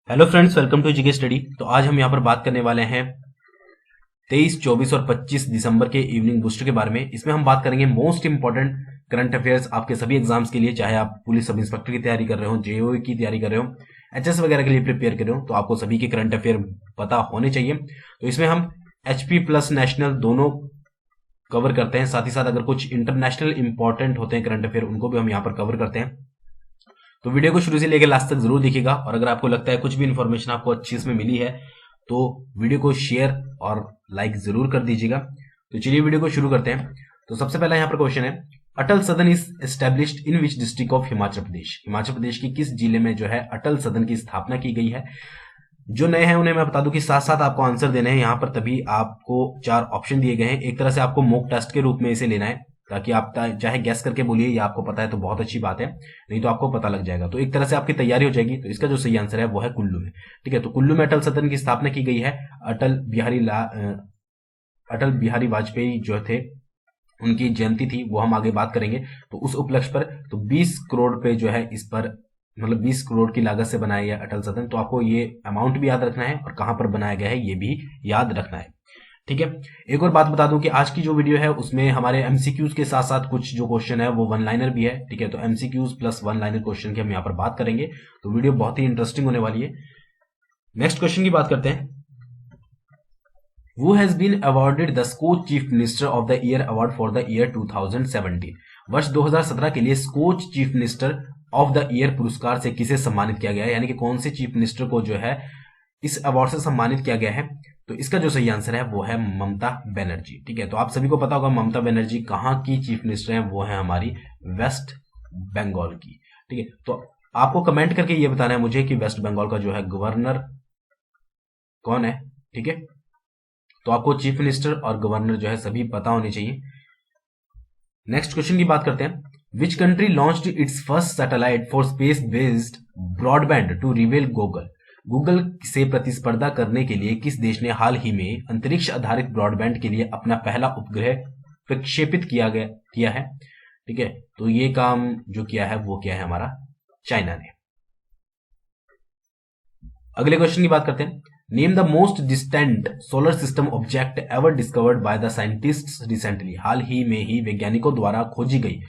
Hello friends, welcome to GK study. तो आज हम यहाँ पर बात करने वाले हैं 23, 24 और 25 दिसंबर के इवनिंग बूस्टर के बारे में। इसमें हम बात करेंगे मोस्ट इंपॉर्टेंट करंट अफेयर्स आपके सभी एग्जाम्स के लिए, चाहे आप पुलिस सब इंस्पेक्टर की तैयारी कर रहे हो, जेओई की तैयारी कर रहे हो, एचएस वगैरह के लिए प्रिपेयर कर रहे हो, तो आपको सभी के करंट अफेयर पता होने चाहिए। तो इसमें हम एचपी प्लस नेशनल दोनों कवर करते हैं, साथ ही साथ अगर कुछ इंटरनेशनल इंपॉर्टेंट होते हैं करंट अफेयर उनको भी हम यहाँ पर कवर करते हैं। तो वीडियो को शुरू से लेकर लास्ट तक जरूर देखिएगा, और अगर आपको लगता है कुछ भी इंफॉर्मेशन आपको अच्छी इसमें मिली है तो वीडियो को शेयर और लाइक जरूर कर दीजिएगा। तो चलिए वीडियो को शुरू करते हैं। तो सबसे पहला यहाँ पर क्वेश्चन है, Atal Sadan is established in which district of Himachal Pradesh. Himachal Pradesh की किस जिले में जो है अटल सदन की स्थापना की गई है। जो नए हैं उन्हें मैं बता दूं कि साथ साथ आपको आंसर देने हैं यहाँ पर, तभी आपको 4 ऑप्शन दिए गए हैं। एक तरह से आपको मॉक टेस्ट के रूप में इसे लेना है, ताकि आप चाहे गैस करके बोलिए या आपको पता है तो बहुत अच्छी बात है, नहीं तो आपको पता लग जाएगा। तो एक तरह से आपकी तैयारी हो जाएगी। तो इसका जो सही आंसर है वो है कुल्लू में। ठीक है, तो कुल्लू में अटल सदन की स्थापना की गई है। अटल बिहारी वाजपेयी जो थे उनकी जयंती थी, वो हम आगे बात करेंगे। तो उस उपलक्ष्य पर तो 20 करोड़ पे जो है इस पर, मतलब 20 करोड़ की लागत से बनाया गया अटल सदन। तो आपको ये अमाउंट भी याद रखना है और कहां पर बनाया गया है ये भी याद रखना है। ठीक है, एक और बात बता दूं कि आज की जो वीडियो है उसमें हमारे एमसीक्यूज के साथ साथ कुछ जो क्वेश्चन है वो वन लाइनर भी है। ठीक है, तो MCQs plus one liner question की हम यहाँ पर बात करेंगे। तो वीडियो बहुत ही इंटरेस्टिंग होने वाली है। नेक्स्ट क्वेश्चन की बात करते हैं। Who has been awarded the Skoch chief minister of the year award for the year 2017। वर्ष 2017 के लिए Skoch chief minister of the year पुरस्कार से किसे सम्मानित किया गया है, यानी कि कौन से चीफ मिनिस्टर को जो है इस अवार्ड से सम्मानित किया गया है। तो इसका जो सही आंसर है वो है ममता बनर्जी। ठीक है, तो आप सभी को पता होगा ममता बनर्जी कहाँ की चीफ मिनिस्टर है, वो है हमारी वेस्ट बंगाल की। ठीक है, तो आपको कमेंट करके ये बताना है मुझे कि वेस्ट बंगाल का जो है गवर्नर कौन है। ठीक है, तो आपको चीफ मिनिस्टर और गवर्नर जो है सभी पता होने चाहिए। नेक्स्ट क्वेश्चन की बात करते हैं। Which country launched its first satellite for space based broadband to rival Google. Google से प्रतिस्पर्धा करने के लिए किस देश ने हाल ही में अंतरिक्ष आधारित ब्रॉडबैंड के लिए अपना पहला उपग्रह प्रक्षेपित किया है। ठीक है, तो ये काम जो किया है वो किया है हमारा चाइना ने। अगले क्वेश्चन की बात करते हैं। Name the most distant solar system object ever discovered by the scientists recently. हाल ही में ही वैज्ञानिकों द्वारा खोजी गई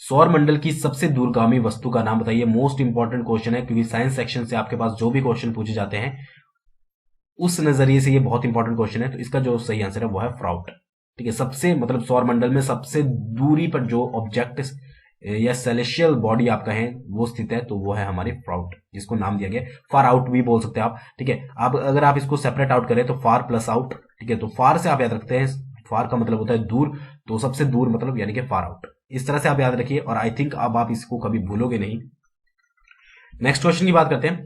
सौर मंडल की सबसे दूरगामी वस्तु का नाम बताइए। मोस्ट इंपॉर्टेंट क्वेश्चन है, क्योंकि साइंस सेक्शन से आपके पास जो भी क्वेश्चन पूछे जाते हैं उस नजरिए से ये बहुत इंपॉर्टेंट क्वेश्चन है। तो इसका जो सही आंसर है वो है फ्राउट। ठीक है, सबसे मतलब सौर मंडल में सबसे दूरी पर जो ऑब्जेक्ट या सेलेशियल बॉडी आपका है वो स्थित है, तो वो है हमारी फ्राउट, जिसको नाम दिया गया फार आउट भी बोल सकते हैं आप। ठीक है, आप अगर आप इसको सेपरेट आउट करें तो फार प्लस आउट। ठीक है, तो फार से आप याद रखते हैं, फार का मतलब होता है दूर, तो सबसे दूर मतलब यानी कि फार आउट। इस तरह से आप याद रखिए, और आई थिंक अब आप इसको कभी भूलोगे नहीं। नेक्स्ट क्वेश्चन की बात करते हैं।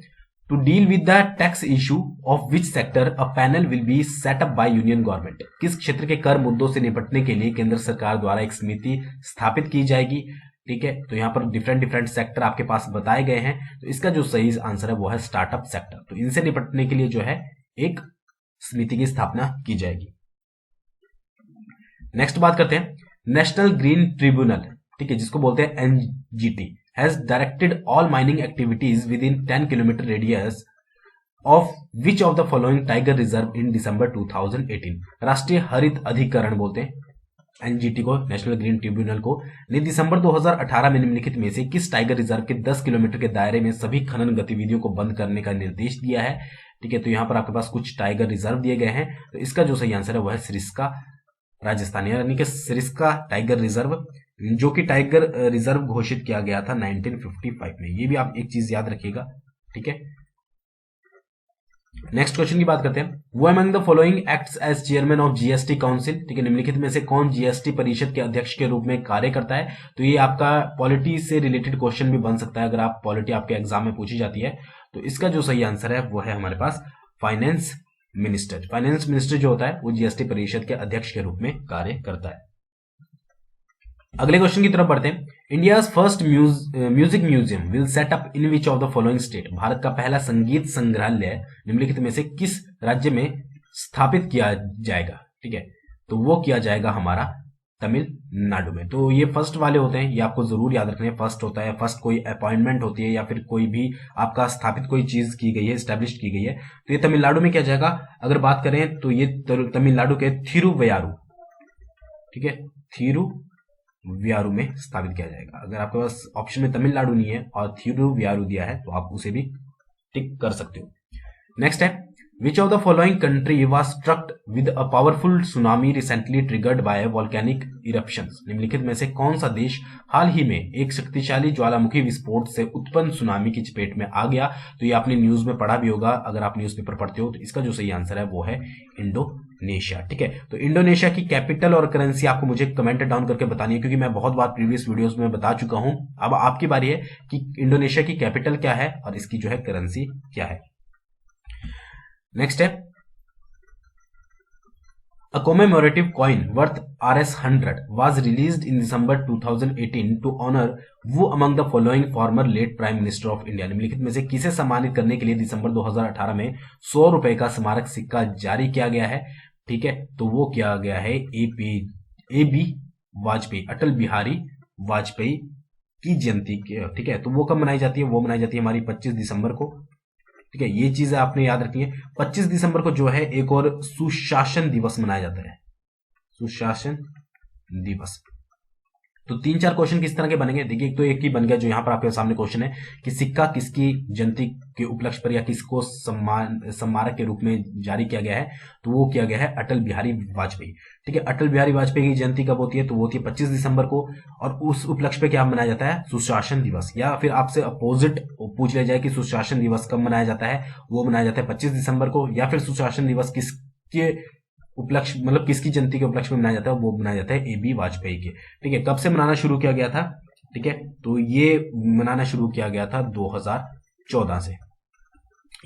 To deal with the tax issue of which sector a panel will be set up by union government. किस क्षेत्र के कर मुद्दों से निपटने के लिए केंद्र सरकार द्वारा एक समिति स्थापित की जाएगी। ठीक है, तो यहाँ पर डिफरेंट सेक्टर आपके पास बताए गए हैं। तो इसका जो सही आंसर है वो है स्टार्टअप सेक्टर। तो इनसे निपटने के लिए जो है एक समिति की स्थापना की जाएगी। नेक्स्ट बात करते हैं। नेशनल ग्रीन ट्रिब्यूनल, ठीक है, जिसको बोलते हैं NGT, has directed all mining activities within 10 kilometre radius of which of the following tiger reserve in December 2018। राष्ट्रीय हरित अधिकरण बोलते हैं एनजीटी को, नेशनल ग्रीन ट्रिब्यूनल को, ने दिसंबर 2018 में निम्नलिखित में से किस टाइगर रिजर्व के 10 किलोमीटर के दायरे में सभी खनन गतिविधियों को बंद करने का निर्देश दिया है। ठीक है, तो यहां पर आपके पास कुछ टाइगर रिजर्व दिए गए हैं। तो इसका जो सही आंसर है वह है सिरिस्का राजस्थान, यानी कि सिरिस्का टाइगर रिजर्व, जो कि टाइगर रिजर्व घोषित किया गया था 1955 में। ये भी आप एक चीज याद रखिएगा। ठीक है, नेक्स्ट क्वेश्चन की बात करते हैं। Who among the following acts as chairman of GST council. ठीक है, निम्नलिखित में से कौन जीएसटी परिषद के अध्यक्ष के रूप में कार्य करता है। तो ये आपका पॉलिटी से रिलेटेड क्वेश्चन भी बन सकता है, अगर आप पॉलिटी आपके एग्जाम में पूछी जाती है। तो इसका जो सही आंसर है वो है हमारे पास फाइनेंस मिनिस्टर। फाइनेंस मिनिस्टर जो होता है वो जीएसटी परिषद के अध्यक्ष के रूप में कार्य करता है। अगले क्वेश्चन की तरफ बढ़ते हैं। India first music museum will set up in which of the following state. Bharat का पहला संगीत संग्रहालय निम्नलिखित में से किस राज्य में स्थापित किया जाएगा। ठीक है, तो वो किया जाएगा हमारा तमिलनाडु में। तो ये फर्स्ट वाले होते हैं, ये आपको जरूर याद रखने हैं। फर्स्ट होता है, फर्स्ट कोई अपॉइंटमेंट होती है या फिर कोई भी आपका स्थापित कोई चीज की गई है, स्टैब्लिश की गई है, तो ये तमिलनाडु में क्या जाएगा। अगर बात करें तो ये तमिलनाडु के थिरुवैयारू, ठीक है, थिरुवैयारू में स्थापित किया जाएगा। अगर आपके पास ऑप्शन में तमिलनाडु नहीं है और थिरुवैयारू दिया है तो आप उसे भी टिक कर सकते हो। नेक्स्ट है, Which of the following country was struck with a powerful tsunami recently triggered by volcanic eruptions? निम्नलिखित में से कौन सा देश हाल ही में एक शक्तिशाली ज्वालामुखी विस्फोट से उत्पन्न सुनामी की चपेट में आ गया? तो ये आपने न्यूज में पढ़ा भी होगा, अगर आप न्यूज़पेपर पढ़ते हो तो इसका जो सही आंसर है वो है इंडोनेशिया। ठीक है, तो इंडोनेशिया की कैपिटल और करेंसी आपको मुझे कमेंट डाउन करके बतानी है, क्योंकि मैं बहुत बार प्रीवियस वीडियोस में बता चुका हूं। अब आपकी बारी है कि इंडोनेशिया की कैपिटल क्या है और इसकी जो है करेंसी क्या है। नेक्स्ट है, a commemorative coin worth Rs100 was released in December 2018 to honor who among the following former late Prime Minister of India? निम्नलिखित में से किसे सम्मानित करने के लिए दिसंबर 2018 में 100 रुपए का स्मारक सिक्का जारी किया गया है? ठीक है, तो वो किया गया है AB वाजपेयी, अटल बिहारी वाजपेयी की जयंती। ठीक है, तो वो कब मनाई जाती है? वो मनाई जाती है हमारी 25 दिसंबर को। ठीक है, ये चीजें आपने याद रखनी है। 25 दिसंबर को जो है एक और सुशासन दिवस मनाया जाता है, सुशासन दिवस। तो 3-4 क्वेश्चन किस तरह के बनेंगे? देखिए, एक तो एक ही बन गया जो यहां पर आपके सामने क्वेश्चन है कि सिक्का किसकी जयंती के उपलक्ष्य पर या किसको स्मारक के रूप में जारी किया गया है? तो वो किया गया है अटल बिहारी वाजपेयी। ठीक है, अटल बिहारी वाजपेयी की जयंती कब होती है? तो वो होती है 25 दिसंबर को, और उस उपलक्ष्य पे क्या मनाया जाता है? सुशासन दिवस। या फिर आपसे अपोजिट पूछ लिया जाए कि सुशासन दिवस कब मनाया जाता है? वो मनाया जाता है 25 दिसंबर को। या फिर सुशासन दिवस किसके उपलक्ष्य, मतलब किसकी जयंती के उपलक्ष्य में मनाया जाता है? वो मनाया जाता है AB वाजपेयी के। ठीक है, कब से मनाना शुरू किया गया था? ठीक है, तो ये मनाना शुरू किया गया था 2014 से,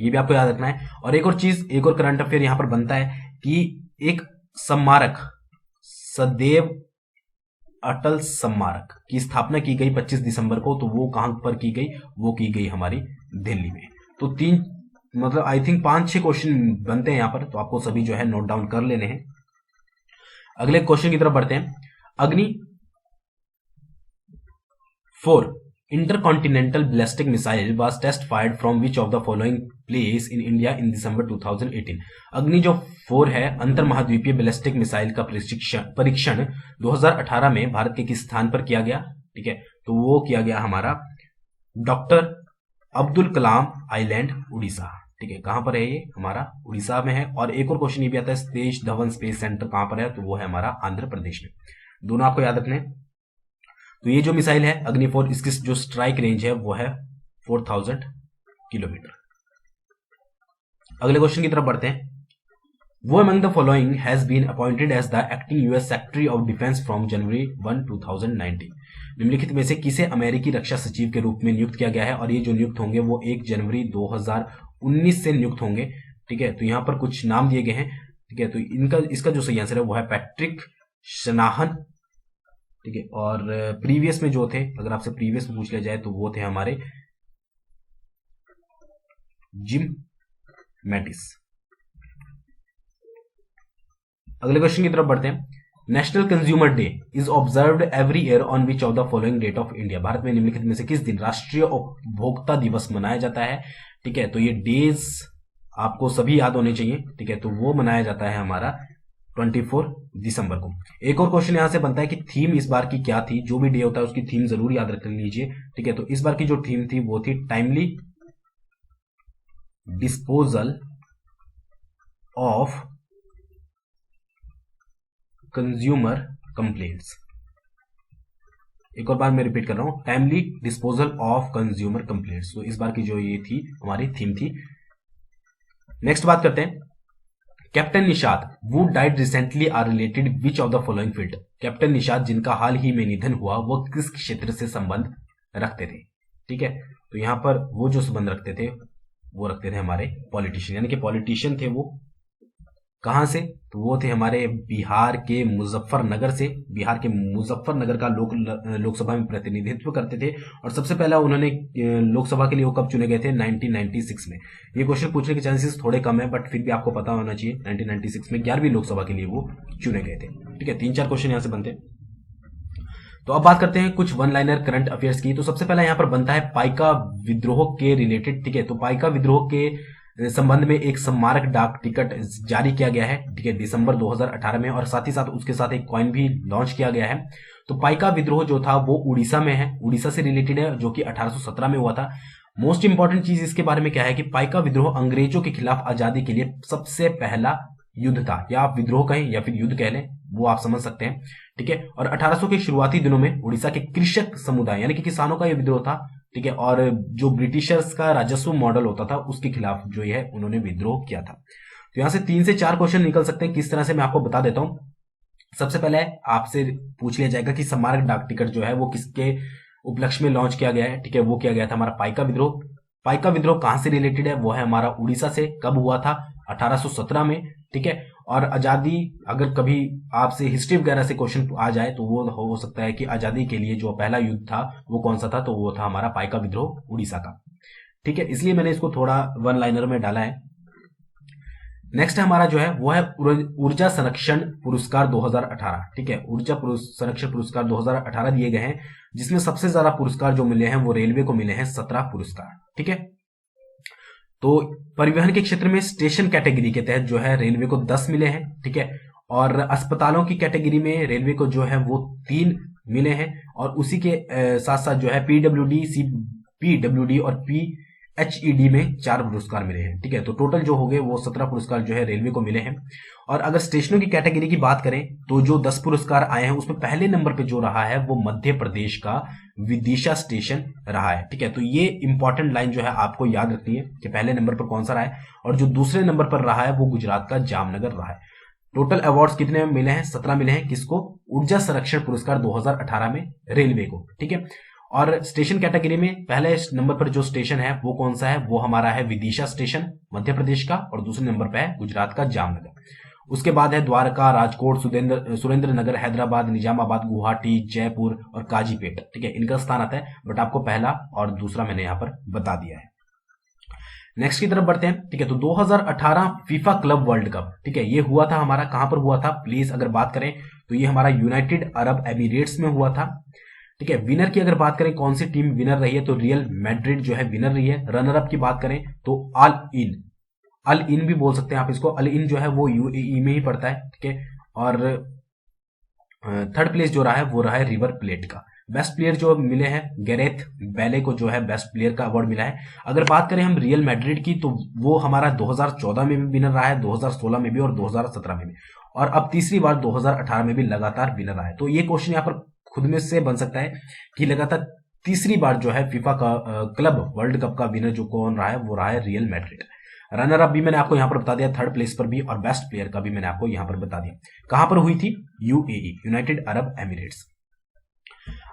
ये भी आपको याद रखना है। और एक और चीज, एक और करंट अफेयर यहां पर बनता है कि एक स्मारक, सदैव अटल स्मारक की स्थापना की गई 25 दिसंबर को, तो वो कहां पर की गई? वो की गई हमारी दिल्ली में। तो मतलब आई थिंक 5-6 क्वेश्चन बनते हैं यहां पर, तो आपको सभी जो है नोट डाउन कर लेने हैं। अगले क्वेश्चन की तरफ बढ़ते हैं। Agni 4 intercontinental ballistic missile was test fired from which of the following place in India in December 2018? Agni जो 4 है, अंतर महाद्वीपीय बैलिस्टिक मिसाइल का परीक्षण 2018 में भारत के किस स्थान पर किया गया? ठीक है, तो वो किया गया हमारा डॉक्टर अब्दुल कलाम आइलैंड, उड़ीसा। ठीक है, कहां पर है ये? हमारा उड़ीसा में है। और एक और क्वेश्चन ये भी आता है, सतीश धवन स्पेस सेंटर कहां पर है? तो वो है हमारा आंध्र प्रदेश में। दोनों आपको याद रखने। तो ये जो मिसाइल है अग्नि 4, इसकी जो स्ट्राइक रेंज है वो है 4000 किलोमीटर। अगले क्वेश्चन की तरफ बढ़ते हैं। Who among the following has been appointed as the acting US secretary of defence from January 1, 2019? निम्नलिखित में से किसे अमेरिकी रक्षा सचिव के रूप में नियुक्त किया गया है? और ये जो नियुक्त होंगे वो 1 जनवरी 2019 से नियुक्त होंगे। ठीक है, तो यहां पर कुछ नाम दिए गए हैं। ठीक है, तो इसका जो सही आंसर है वो है पैट्रिक शनाहन। ठीक है, और प्रीवियस में जो थे, अगर आपसे प्रीवियस में पूछ लिया जाए तो वो थे हमारे जिम मैटिस। अगले क्वेश्चन की तरफ बढ़ते हैं। National consumer day is observed every year on which of the following date of India? Bharat में निम्नलिखित में से किस दिन राष्ट्रीय उपभोक्ता दिवस मनाया जाता है? ठीक है, तो ये डेज आपको सभी याद होने चाहिए। ठीक है, तो वो मनाया जाता है हमारा 24 दिसंबर को। एक और क्वेश्चन यहां से बनता है कि थीम इस बार की क्या थी? जो भी डे होता है उसकी थीम जरूर याद रख लीजिए। ठीक है, तो इस बार की जो थीम थी वो थी timely disposal of consumer complaints. एक और बार मैं रिपीट कर रहा हूं, timely disposal of consumer complaints. तो इस बार की जो ये थी हमारी थीम थी। नेक्स्ट बात करते हैं, captain Nishad who died recently are related which of the following field? Captain Nishad जिनका हाल ही में निधन हुआ वो किस क्षेत्र से संबंध रखते थे? ठीक है, तो यहां पर वो जो संबंध रखते थे वो रखते थे हमारे पॉलिटिशियन, यानी कि पॉलिटिशियन थे वो। कहां से? तो वो थे हमारे बिहार के मुजफ्फरनगर से। बिहार के मुजफ्फरनगर का लोकसभा में प्रतिनिधित्व करते थे, और सबसे पहला उन्होंने लोकसभा के लिए वो कब चुने गए थे? 1996 में। ये क्वेश्चन पूछने के चांसेस थोड़े कम है, बट फिर भी आपको पता होना चाहिए 1996 में 11वीं लोकसभा के लिए वो चुने गए थे। ठीक है, 3-4 क्वेश्चन यहां से बनते हैं। तो अब बात करते हैं कुछ वन लाइनर करंट अफेयर्स की। तो सबसे पहला यहाँ पर बनता है पाइका विद्रोह के रिलेटेड, ठीक है। तो पाइका विद्रोह के संबंध में एक स्मारक डाक टिकट जारी किया गया है, ठीक है, दिसंबर 2018 में, और साथ ही साथ उसके साथ एक कॉइन भी लॉन्च किया गया है। तो पाइका विद्रोह जो था वो उड़ीसा में है, उड़ीसा से रिलेटेड है, जो कि 1817 में हुआ था। मोस्ट इंपॉर्टेंट चीज इसके बारे में क्या है कि पाइका विद्रोह अंग्रेजों के खिलाफ आजादी के लिए सबसे पहला युद्ध था, या आप विद्रोह कहें या फिर युद्ध कह लें, वो आप समझ सकते हैं, ठीक है। और 1800 के शुरुआती दिनों में उड़ीसा के कृषक समुदाय यानी कि किसानों का यह विद्रोह था, ठीक है। और जो ब्रिटिशर्स का राजस्व मॉडल होता था उसके खिलाफ जो है उन्होंने विद्रोह किया था। तो यहां से 3 से 4 क्वेश्चन निकल सकते हैं, किस तरह से मैं आपको बता देता हूं। सबसे पहले आपसे पूछ लिया जाएगा कि स्मारक डाक टिकट जो है वो किसके उपलक्ष्य में लॉन्च किया गया है, ठीक है। वो किया गया था हमारा पाइका विद्रोह। पाइका विद्रोह कहां से रिलेटेड है, वो है हमारा उड़ीसा से। कब हुआ था, 1817 में, ठीक है। और आजादी, अगर कभी आपसे हिस्ट्री वगैरह से क्वेश्चन आ जाए तो वो हो सकता है कि आजादी के लिए जो पहला युद्ध था वो कौन सा था, तो वो था हमारा पाइका विद्रोह उड़ीसा का, ठीक है। इसलिए मैंने इसको थोड़ा वन लाइनर में डाला है। नेक्स्ट हमारा जो है वो है ऊर्जा संरक्षण पुरस्कार 2018, ठीक है। ऊर्जा संरक्षण पुरस्कार 2018 दिए गए हैं, जिसमें सबसे ज्यादा पुरस्कार जो मिले हैं वो रेलवे को मिले हैं 17 पुरस्कार, ठीक है। तो परिवहन के क्षेत्र में स्टेशन कैटेगरी के तहत जो है रेलवे को 10 मिले हैं, ठीक है। और अस्पतालों की कैटेगरी में रेलवे को जो है वो 3 मिले हैं, और उसी के साथ साथ जो है पीडब्ल्यूडी और पीएचईडी में 4 पुरस्कार मिले हैं, ठीक है। तो टोटल जो हो गए वो 17 पुरस्कार जो है रेलवे को मिले हैं। और अगर स्टेशनों की कैटेगरी की बात करें तो जो 10 पुरस्कार आए हैं उसमें पहले नंबर पे जो रहा है वो मध्य प्रदेश का विदिशा स्टेशन रहा है, ठीक है। तो ये इंपॉर्टेंट लाइन जो है आपको याद रखनी है कि पहले नंबर पर कौन सा रहा है, और जो दूसरे नंबर पर रहा है वो गुजरात का जामनगर रहा है। टोटल अवार्ड्स कितने मिले हैं, 17 मिले हैं। किसको, ऊर्जा संरक्षण पुरस्कार 2018 में रेलवे को, ठीक है। और स्टेशन कैटेगरी में पहले नंबर पर जो स्टेशन है वो कौन सा है, वो हमारा है विदिशा स्टेशन मध्य प्रदेश का, और दूसरे नंबर पर है गुजरात का जामनगर। उसके बाद है द्वारका, राजकोट, सुरेंद्र नगर, हैदराबाद, निजामाबाद, गुवाहाटी, जयपुर और काजीपेट, ठीक है। इनका स्थान आता है, बट आपको पहला और दूसरा मैंने यहां पर बता दिया है। नेक्स्ट की तरफ बढ़ते हैं, ठीक है। तो 2018 फीफा क्लब वर्ल्ड कप, ठीक है, ये हुआ था हमारा, कहां पर हुआ था प्लीज अगर बात करें तो ये हमारा यूनाइटेड अरब एमिरेट्स में हुआ था, ठीक है। विनर की अगर बात करें कौन सी टीम विनर रही है, तो रियल मैड्रिड जो है विनर रही है। रनर अप की बात करें तो अल इन भी बोल सकते हैं आप इसको, अल इन जो है वो यूएई में ही पड़ता है, ठीक है। और थर्ड प्लेस जो रहा है वो रहा है रिवर प्लेट का। बेस्ट प्लेयर जो मिले हैं गैरेथ बेले को जो है बेस्ट प्लेयर का अवार्ड मिला है। अगर बात करें हम रियल मैड्रिड की तो वो हमारा 2014 में भी विनर रहा है, 2016 में भी और 2017 में भी, और अब तीसरी बार 2018 में भी लगातार विनर रहा है। तो ये क्वेश्चन यहाँ पर खुद में से बन सकता है कि लगातार तीसरी बार जो है फीफा का क्लब वर्ल्ड कप का विनर जो कौन रहा है वो रहा है रियल मैड्रिड। रनर अप भी मैंने आपको यहां पर बता दिया, थर्ड प्लेस पर भी, और बेस्ट प्लेयर का भी मैंने आपको यहां पर बता दिया। कहां पर हुई थी, यूएई, यूनाइटेड अरब एमिरेट्स।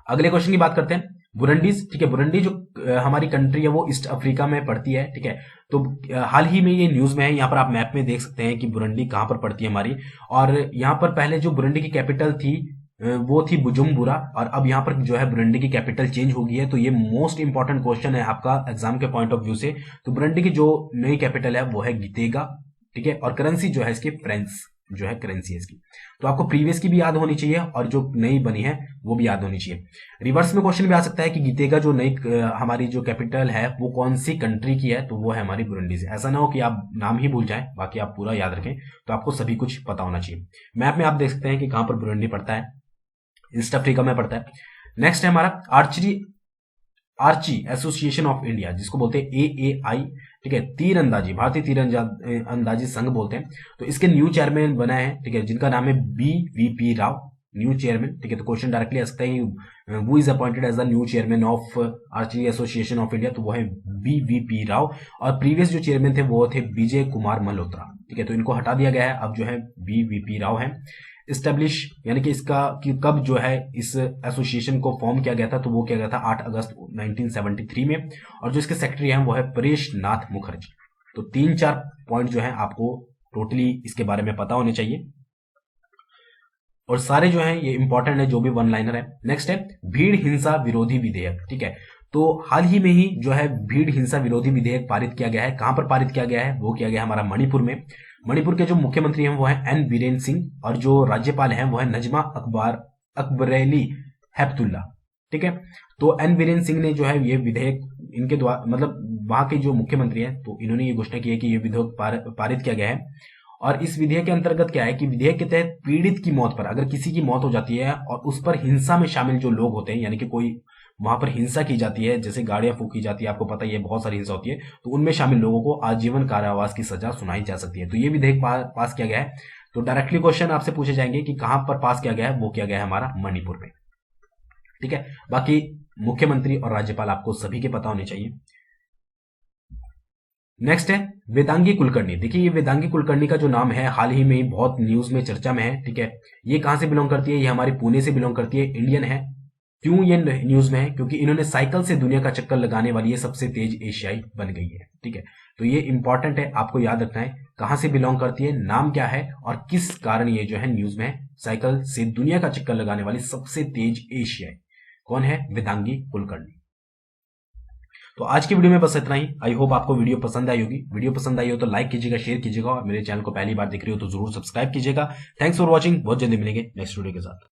अगले क्वेश्चन की बात करते हैं, बुरंडीज, ठीक है। बुरंडी जो हमारी कंट्री है वो ईस्ट अफ्रीका में पड़ती है, ठीक है। तो हाल ही में ये न्यूज में है, यहाँ पर आप मैप में देख सकते हैं कि बुरंडी कहां पर पड़ती है हमारी। और यहाँ पर पहले जो बुरंडी की कैपिटल थी वो थी बुजुम्बुरा, और अब यहाँ पर जो है बुरंडी की कैपिटल चेंज हो गई है। तो ये मोस्ट इंपॉर्टेंट क्वेश्चन है आपका एग्जाम के पॉइंट ऑफ व्यू से। तो बुरंडी की जो नई कैपिटल है वो है गितेगा, ठीक है। और करेंसी जो है इसकी फ्रेंच जो है करेंसी है इसकी। तो आपको प्रीवियस की भी याद होनी चाहिए और जो नई बनी है वो भी याद होनी चाहिए। रिवर्स में क्वेश्चन भी आ सकता है कि गितेगा जो नई हमारी जो कैपिटल है वो कौन सी कंट्री की है, तो वो है हमारी बुरुंडी से। ऐसा ना हो कि आप नाम ही भूल जाएं, बाकी आप पूरा याद रखें। तो आपको सभी कुछ पता होना चाहिए। मैप में आप देख सकते हैं कि कहां पर बुरुंडी पड़ता है, ईस्ट अफ्रीका में पड़ता है। नेक्स्ट है हमारा आर्ची एसोसिएशन ऑफ इंडिया, जिसको बोलते हैं एएआई, ठीक है। तीरंदाजी, भारतीय तीरंदाजी संघ बोलते हैं। तो इसके न्यू चेयरमैन बना है, ठीक है, जिनका नाम है BVP राव, न्यू चेयरमैन, ठीक है। तो क्वेश्चन डायरेक्टली आ सकता है who is appointed as the new chairman of archery association of India, तो वो है BVP राव। और प्रीवियस जो चेयरमैन थे वो थे विजय कुमार मल्होत्रा, ठीक है। तो इनको हटा दिया गया है, अब जो है BVP राव है। इस्टेब्लिश यानी कि इसका कि कब जो है इस एसोसिएशन को फॉर्म किया गया था, तो वो किया गया था 8 अगस्त 1973 में। और जो इसके सेक्रेटरी हैं वो है परेश नाथ मुखर्जी। तो 3-4 पॉइंट जो है आपको टोटली इसके बारे में पता होने चाहिए, और सारे जो है ये इंपॉर्टेंट है, जो भी वन लाइनर है। नेक्स्ट है भीड़ हिंसा विरोधी विधेयक, ठीक है। तो हाल ही में ही जो है भीड़ हिंसा विरोधी विधेयक पारित किया गया है। कहां पर पारित किया गया है, वो किया गया हमारा मणिपुर में। मणिपुर के जो मुख्यमंत्री हैं वो है N बीरेन सिंह, और जो राज्यपाल हैं वो है नजमा अकबरेली हेप्तुल्ला। ठीक है, तो एन बीरेन सिंह ने जो है ये विधेयक इनके द्वारा, मतलब वहां के जो मुख्यमंत्री हैं, तो इन्होंने ये घोषणा की है कि ये विधेयक पारित किया गया है। और इस विधेयक के अंतर्गत क्या है कि विधेयक के तहत पीड़ित की मौत पर, अगर किसी की मौत हो जाती है और उस पर हिंसा में शामिल जो लोग होते हैं, यानी कि कोई वहां पर हिंसा की जाती है, जैसे गाड़ियां फूकी जाती है, आपको पता ही है बहुत सारी हिंसा होती है, तो उनमें शामिल लोगों को आजीवन कारावास की सजा सुनाई जा सकती है। तो ये विधेयक पास किया गया है। तो डायरेक्टली क्वेश्चन आपसे पूछे जाएंगे कि कहां पर पास किया गया है, वो किया गया है हमारा मणिपुर में। ठीक है, बाकी मुख्यमंत्री और राज्यपाल आपको सभी के पता होने चाहिए। नेक्स्ट है वेदांगी कुलकर्णी। देखिए, ये वेदांगी कुलकर्णी का जो नाम है हाल ही में बहुत न्यूज में चर्चा में है। ठीक है, ये कहां से बिलोंग करती है, ये हमारे पुणे से बिलोंग करती है, इंडियन है। क्यों ये न्यूज में है, क्योंकि इन्होंने साइकिल से दुनिया का चक्कर लगाने वाली ये सबसे तेज एशियाई बन गई है। ठीक है, तो ये इंपॉर्टेंट है, आपको याद रखना है कहां से बिलोंग करती है, नाम क्या है और किस कारण ये जो है न्यूज में है। साइकिल से दुनिया का चक्कर लगाने वाली सबसे तेज एशियाई कौन है, वेदांगी कुलकर्णी। तो आज की वीडियो में बस इतना ही। आई होप आपको वीडियो पसंद आई होगी। वीडियो पसंद आई हो तो लाइक कीजिएगा, शेयर कीजिएगा, और मेरे चैनल को पहली बार देख रहे हो तो जरूर सब्सक्राइब कीजिएगा। Thanks for watching. बहुत जल्दी मिलेंगे नेक्स्ट वीडियो के साथ।